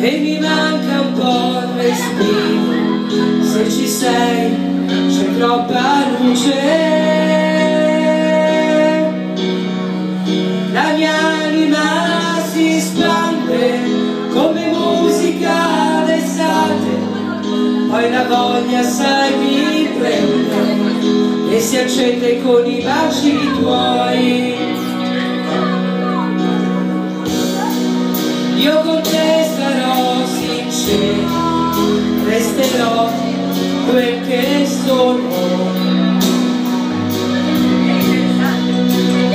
e mi manca un po' il respiro. Se ci sei c'è troppa luce, la mia anima si spande come musica d'estate, poi la voglia sai mi prende e si accende con i baci tuoi. Io con te sarò sincero, resterò quel che sono,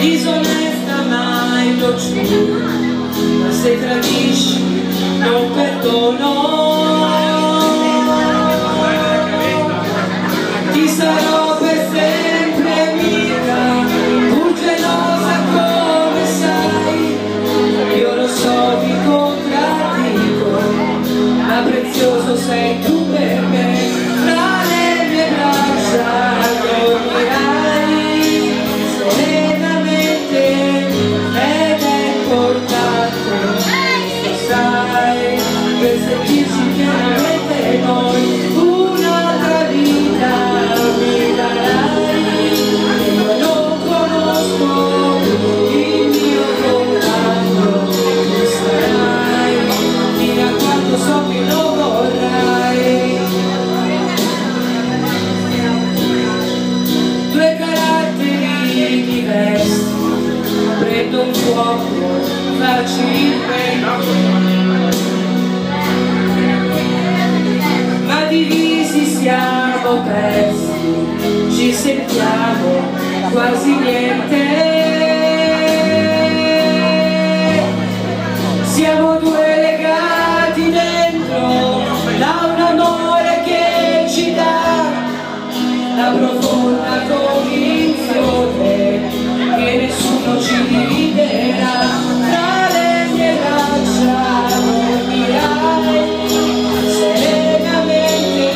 disonesta mai lo giuro, ma se tradisci non perdono. Ti sarò per sempre amica, pur gelosa come sai, io lo so vi contraddico, ma prezioso sei tu per me. Tra le mie braccia dormirai serenamente ed è importante, lo sai, per sentirci pienamente noi. Un'altra vita mi darai, io non conosco il mio compagno, tu sarai fino a quando so che lo vorrai. Due caratteri diversi, prendo un fuoco facilmente, ma divisi siamo persi, ci sentiamo quasi niente. Siamo due legati dentro da un amore che ci dà la profonda convinzione che nessuno ci dividerà. Tra le mie braccia dormirai serenamente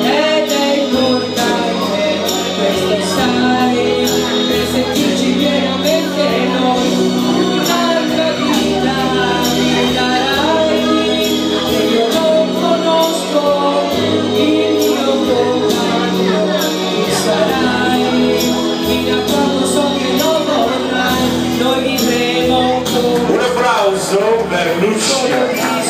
ed è importante, questo sai, per sentirci pienamente noi. Un'altra vita mi darai e io non conosco il mio compagno, tu sarai fino a quando so che lo vorrai. Noi vivremo un applauso per Lucia.